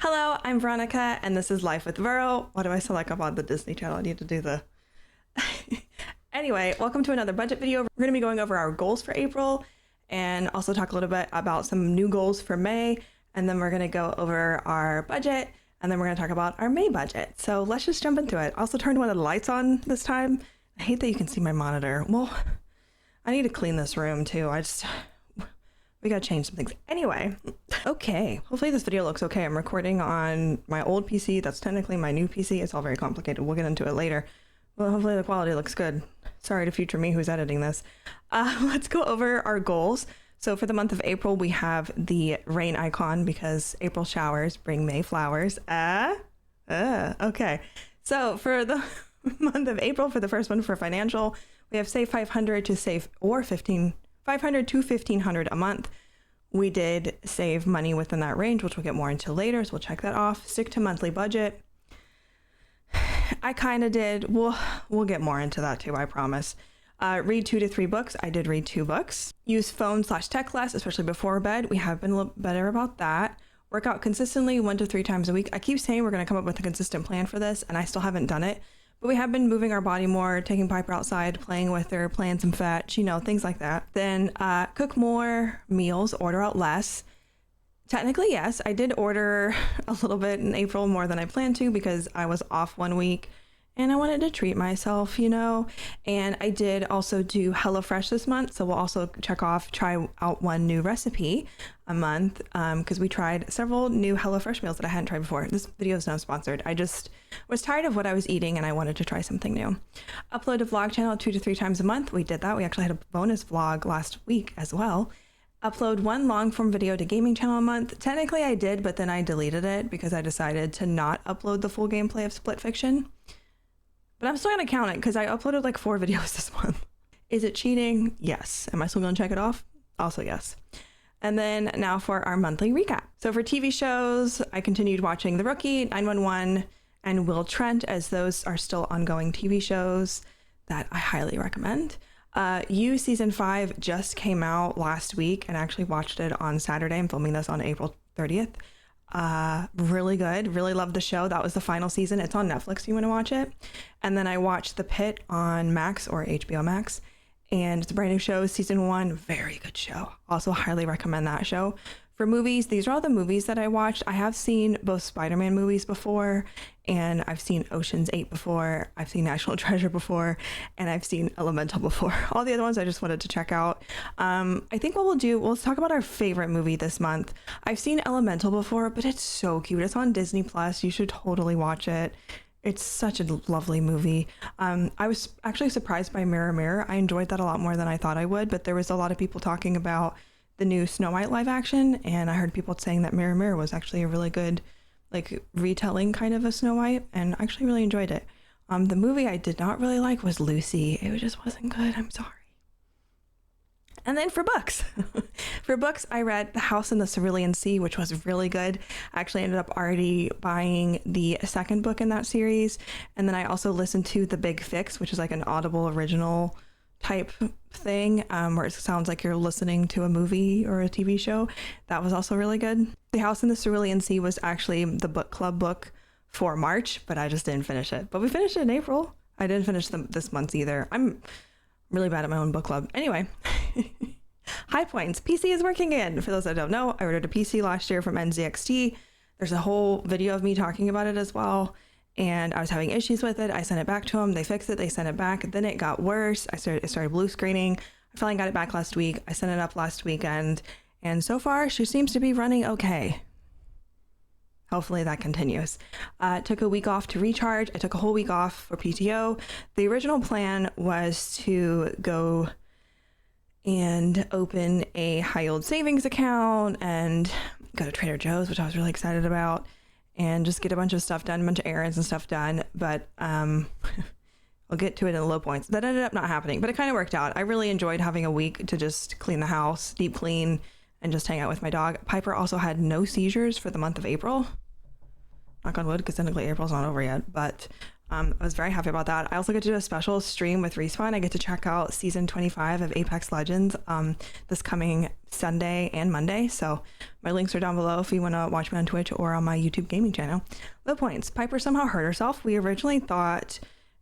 Hello, I'm Veronica, and this is Life with Vero. Why do I sound like I'm on the Disney Channel? I need to do the... Anyway, welcome to another budget video. We're going to be going over our goals for April and also talk a little bit about some new goals for May. And then we're going to go over our budget, and then we're going to talk about our May budget. So let's just jump into it. I also turned one of the lights on this time. I hate that you can see my monitor. Well, I need to clean this room too. We gotta change some things. Anyway, okay. Hopefully this video looks okay. I'm recording on my old PC. That's technically my new PC. It's all very complicated. We'll get into it later. Well, hopefully the quality looks good. Sorry to future me who's editing this. Let's go over our goals. So for the month of April, we have the rain icon because April showers bring May flowers. Okay. So for the month of April, for the first one for financial, we have save 500 to save or 500 to 1500 a month. We did save money within that range, which we'll get more into later, so we'll check that off. Stick to monthly budget. I kind of did. We'll get more into that too, I promise. Read 2 to 3 books. I did read 2 books. Use phone/tech less, especially before bed. We have been a little better about that. Work out consistently 1 to 3 times a week. I keep saying we're going to come up with a consistent plan for this, and I still haven't done it. But we have been moving our body more, taking Piper outside, playing with her, playing some fetch, things like that. Then cook more meals, order out less. Technically, yes, I did order a little bit in April more than I planned to because I was off 1 week and I wanted to treat myself, And I did also do HelloFresh this month. So we'll also try out 1 new recipe a month because we tried several new HelloFresh meals that I hadn't tried before. This video is not sponsored. I just was tired of what I was eating and I wanted to try something new. Upload a vlog channel 2 to 3 times a month. We did that. We actually had a bonus vlog last week as well. Upload 1 long form video to gaming channel a month. Technically I did, but then I deleted it because I decided to not upload the full gameplay of Split Fiction. But I'm still going to count it because I uploaded like 4 videos this month. Is it cheating? Yes. Am I still going to check it off? Also yes. And then now for our monthly recap. So for TV shows, I continued watching The Rookie, 911, and Will Trent, as those are still ongoing TV shows that I highly recommend. You season 5 just came out last week and I actually watched it on Saturday. I'm filming this on April 30th. Really good. Really loved the show. That was the final season. It's on Netflix if you want to watch it. And then I watched The Pitt on Max or HBO Max. And it's a brand new show, season 1. Very good show. Also highly recommend that show. For movies, these are all the movies that I watched. I have seen both Spider-Man movies before, and I've seen Ocean's 8 before, I've seen National Treasure before, and I've seen Elemental before. All the other ones I just wanted to check out. I think what we'll talk about our favorite movie this month. I've seen Elemental before, but it's so cute. It's on Disney Plus. You should totally watch it. It's such a lovely movie. I was actually surprised by Mirror Mirror. I enjoyed that a lot more than I thought I would, but there was a lot of people talking about the new Snow White live action, and I heard people saying that Mirror Mirror was actually a really good retelling kind of a Snow White, and I actually really enjoyed it. The movie I did not really like was Lucy. It just wasn't good. I'm sorry. And then for books, I read The House in the Cerulean Sea, which was really good. I actually ended up already buying the 2nd book in that series. And then I also listened to The Big Fix, which is like an Audible original type thing, where it sounds like you're listening to a movie or a TV show. That was also really good. The House in the Cerulean Sea was actually the book club book for March, but I just didn't finish it. But we finished it in April. I didn't finish them this month either. I'm really bad at my own book club. Anyway, high points. PC is working again. For those that don't know, I ordered a PC last year from NZXT. There's a whole video of me talking about it as well. And I was having issues with it. I sent it back to them. They fixed it. They sent it back. Then it got worse. It started blue screening. I finally got it back last week. I sent it up last weekend. And so far, she seems to be running okay. Hopefully that continues. Took a week off to recharge. I took a whole week off for PTO. The original plan was to go and open a high yield savings account and go to Trader Joe's, which I was really excited about, and just get a bunch of stuff done, a bunch of errands and stuff done. But I'll get to it in the low points. That ended up not happening, but it kind of worked out. I really enjoyed having a week to just clean the house, deep clean, and just hang out with my dog. Piper also had no seizures for the month of April. Knock on wood, because technically April's not over yet. But I was very happy about that. I also get to do a special stream with Respawn. I get to check out season 25 of Apex Legends this coming Sunday and Monday. So my links are down below if you want to watch me on Twitch or on my YouTube gaming channel. Low points. Piper somehow hurt herself. We originally thought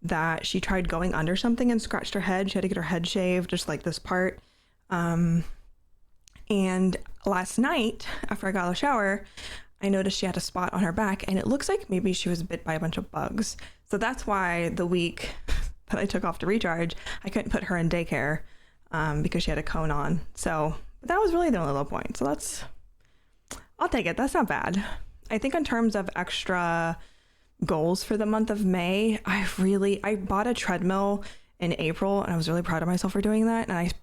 that she tried going under something and scratched her head. She had to get her head shaved, just like this part. And last night, after I got out of the shower, I noticed she had a spot on her back, and it looks like maybe she was bit by a bunch of bugs. So that's why the week that I took off to recharge, I couldn't put her in daycare because she had a cone on. So that was really the only low point. So I'll take it. That's not bad. I think in terms of extra goals for the month of May, I bought a treadmill in April, and I was really proud of myself for doing that. And it's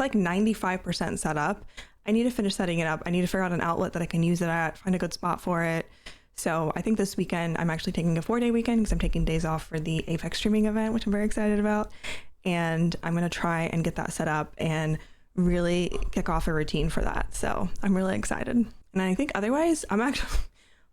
like 95% set up. I need to finish setting it up. I need to figure out an outlet that I can use it at, find a good spot for it. So I think this weekend, I'm actually taking a 4-day weekend because I'm taking days off for the Apex streaming event, which I'm very excited about. And I'm going to try and get that set up and really kick off a routine for that. So I'm really excited. And I think otherwise, one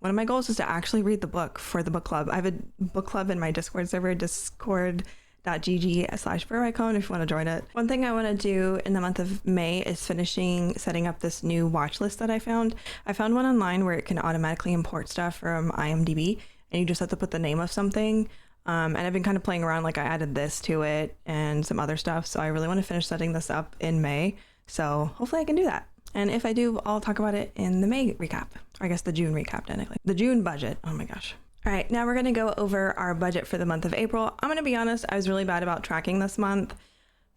of my goals is to actually read the book for the book club. I have a book club in my Discord server, discord.gg/BurrowIcon if you want to join it. One thing I want to do in the month of May is finishing setting up this new watch list that I found. I found one online where it can automatically import stuff from IMDb, and you just have to put the name of something. And I've been kind of playing around, like I added this to it and some other stuff. So I really want to finish setting this up in May. So hopefully I can do that. And if I do, I'll talk about it in the May recap, or I guess the June recap technically. The June budget. Oh my gosh. All right, now we're going to go over our budget for the month of April. I'm going to be honest, I was really bad about tracking this month.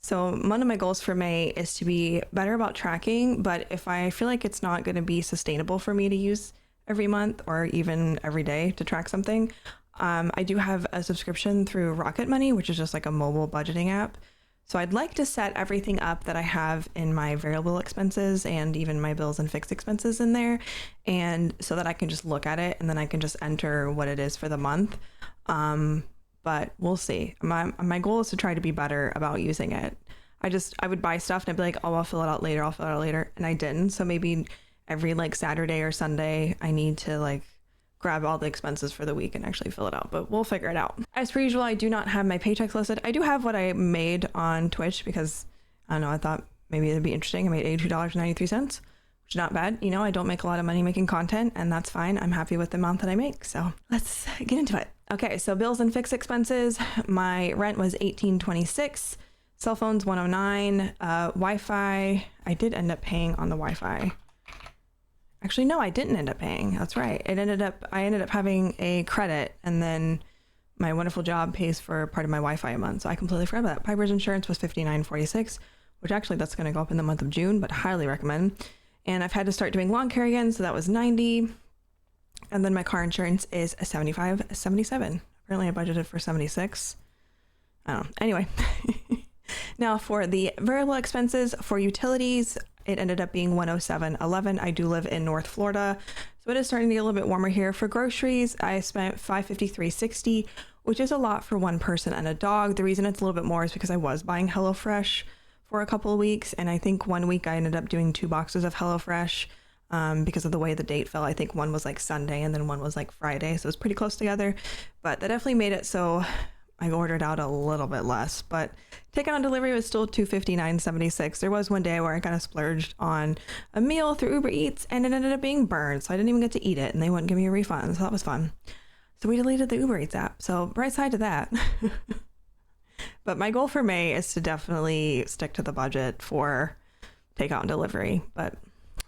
So one of my goals for May is to be better about tracking, but if I feel like it's not going to be sustainable for me to use every month or even every day to track something, I do have a subscription through Rocket Money, which is just like a mobile budgeting app. So I'd like to set everything up that I have in my variable expenses and even my bills and fixed expenses in there, and so that I can just look at it and then I can just enter what it is for the month. But we'll see. My goal is to try to be better about using it. I would buy stuff and I'd be like, oh, I'll fill it out later. And I didn't. So maybe every like Saturday or Sunday, I need to like grab all the expenses for the week and actually fill it out, but we'll figure it out. As per usual, I do not have my paychecks listed. I do have what I made on Twitch because I don't know, I thought maybe it'd be interesting. I made $82.93, which is not bad. You know, I don't make a lot of money making content, and that's fine. I'm happy with the amount that I make. So let's get into it. Okay, so bills and fixed expenses. My rent was $18.26, cell phones $109, Wi-Fi. I did end up paying on the Wi-Fi. Actually, no, I didn't end up paying. That's right. I ended up having a credit, and then my wonderful job pays for part of my Wi-Fi a month. So I completely forgot about that. Piper's insurance was $59.46, which actually that's going to go up in the month of June, but highly recommend. And I've had to start doing lawn care again, so that was $90. And then my car insurance is $75.77. Apparently I budgeted for $76. I don't know. Anyway, now for the variable expenses for utilities, it ended up being $107.11. I do live in North Florida, so it is starting to get a little bit warmer here. For groceries, I spent $553.60, which is a lot for one person and a dog. The reason it's a little bit more is because I was buying HelloFresh for a couple of weeks, and I think one week I ended up doing 2 boxes of HelloFresh because of the way the date fell. I think one was like Sunday and then one was like Friday, so it was pretty close together, but that definitely made it so I ordered out a little bit less, but taken on delivery was still $259.76. There was one day where I kind of splurged on a meal through Uber Eats, and it ended up being burned, so I didn't even get to eat it, and they wouldn't give me a refund, so that was fun. So we deleted the Uber Eats app, so bright side to that. But my goal for May is to definitely stick to the budget for takeout and delivery, but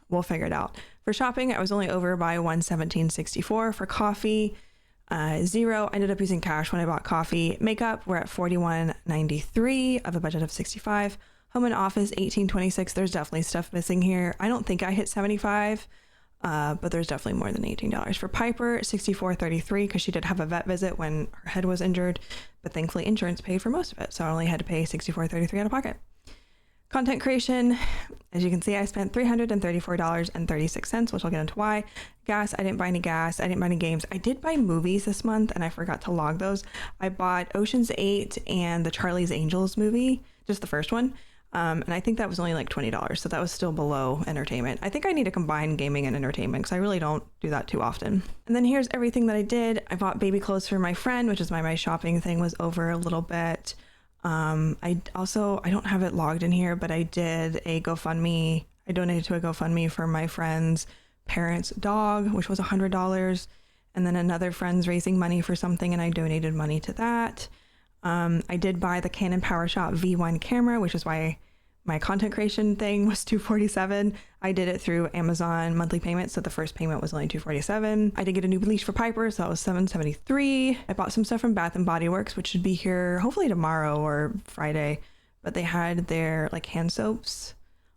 we'll figure it out. For shopping, I was only over by $117.64. For coffee, $0. I ended up using cash when I bought coffee. Makeup, we're at $41.93 of a budget of $65. Home and office, $18.26. There's definitely stuff missing here. I don't think I hit $75, but there's definitely more than $18. For Piper, $64.33 because she did have a vet visit when her head was injured, but thankfully insurance paid for most of it, so I only had to pay $64.33 out of pocket. Content creation, as you can see, I spent $334.36, which I'll get into why. Gas, I didn't buy any gas. I didn't buy any games. I did buy movies this month, and I forgot to log those. I bought Ocean's 8 and the Charlie's Angels movie, just the first one. And I think that was only like $20. So that was still below entertainment. I think I need to combine gaming and entertainment because I really don't do that too often. And then here's everything that I did. I bought baby clothes for my friend, which is why my shopping thing was over a little bit. I don't have it logged in here, but I did a GoFundMe. I donated to a GoFundMe for my friend's parents' dog, which was $100. And then another friend's raising money for something, and I donated money to that. I did buy the Canon PowerShot V1 camera, which is why my content creation thing was $247. I did it through Amazon monthly payment, so the first payment was only $247. I did get a new leash for Piper, so that was $773. I bought some stuff from Bath and Body Works, which should be here hopefully tomorrow or Friday, but they had their like hand soaps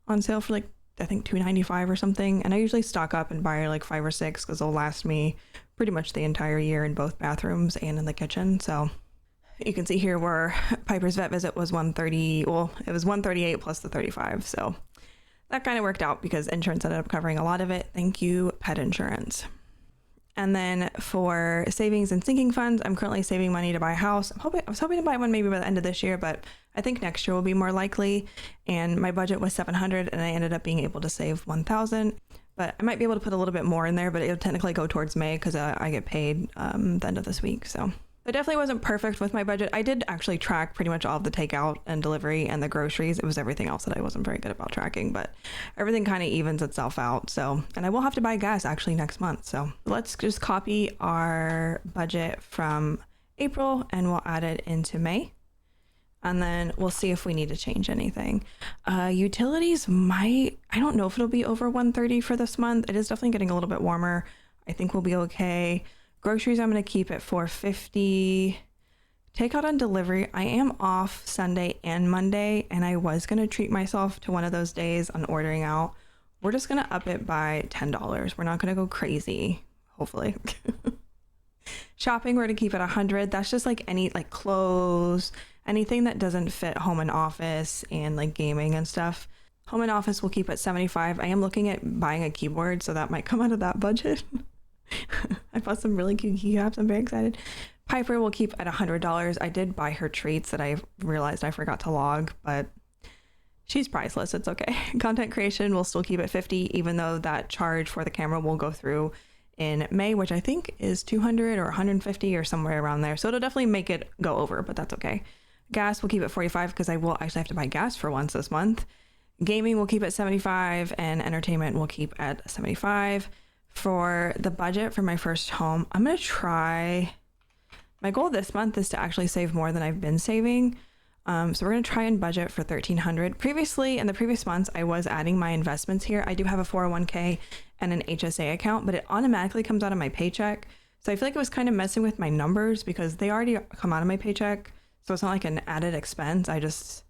on sale for like I think $2.95 or something, and I usually stock up and buy like 5 or 6 because they'll last me pretty much the entire year in both bathrooms and in the kitchen. So you can see here where Piper's vet visit was $130. Well, it was $138 plus the $35. So that kind of worked out because insurance ended up covering a lot of it. Thank you, pet insurance. And then for savings and sinking funds, I'm currently saving money to buy a house. I was hoping to buy one maybe by the end of this year, but I think next year will be more likely. And my budget was $700, and I ended up being able to save $1,000. But I might be able to put a little bit more in there, but it would technically go towards May because I get paid the end of this week. So it definitely wasn't perfect with my budget. I did actually track pretty much all of the takeout and delivery and the groceries. It was everything else that I wasn't very good about tracking, but everything kind of evens itself out. So, and I will have to buy gas actually next month. So let's just copy our budget from April and we'll add it into May. And then we'll see if we need to change anything. Utilities I don't know if it'll be over 130 for this month. It is definitely getting a little bit warmer. I think we'll be okay. Groceries, I'm going to keep at $450. Takeout and delivery, I am off Sunday and Monday, and I was going to treat myself to one of those days on ordering out. We're just going to up it by $10. We're not going to go crazy, hopefully. Shopping, we're going to keep it $100. That's just like any like clothes, anything that doesn't fit home and office and like gaming and stuff. Home and office we'll keep at $75. I am looking at buying a keyboard, so that might come out of that budget. I bought some really cute keycaps. I'm very excited. Piper will keep at $100. I did buy her treats that I realized I forgot to log, but she's priceless. It's okay. Content creation will still keep at $50, even though that charge for the camera will go through in May, which I think is $200 or $150 or somewhere around there. So it'll definitely make it go over, but that's okay. Gas will keep at $45 because I will actually have to buy gas for once this month. Gaming will keep at $75 and entertainment will keep at $75. For the budget for my first home, I'm going to try, my goal this month is to actually save more than I've been saving. So we're going to try and budget for $1,300. Previously, in the previous months, I was adding my investments here. I do have a 401k and an HSA account, but it automatically comes out of my paycheck. So I feel like it was kind of messing with my numbers because they already come out of my paycheck. So it's not like an added expense. It's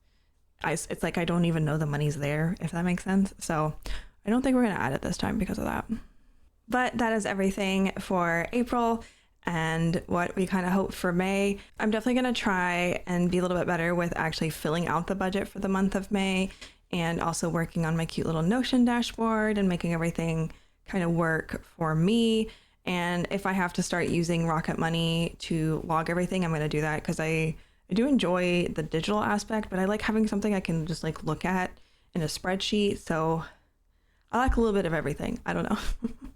like I don't even know the money's there, if that makes sense. So I don't think we're going to add it this time because of that. But that is everything for April and what we kind of hope for May. I'm definitely going to try and be a little bit better with actually filling out the budget for the month of May and also working on my cute little Notion dashboard and making everything kind of work for me. And if I have to start using Rocket Money to log everything, I'm going to do that because I do enjoy the digital aspect, but I like having something I can just like look at in a spreadsheet. So I like a little bit of everything. I don't know.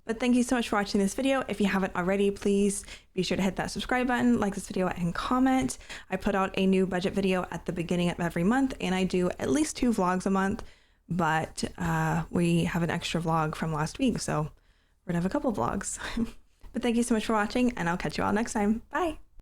But thank you so much for watching this video. If you haven't already, please be sure to hit that subscribe button, like this video, and comment. I put out a new budget video at the beginning of every month, and I do at least 2 vlogs a month, but we have an extra vlog from last week, so we're gonna have a couple vlogs. But thank you so much for watching, and I'll catch you all next time. Bye.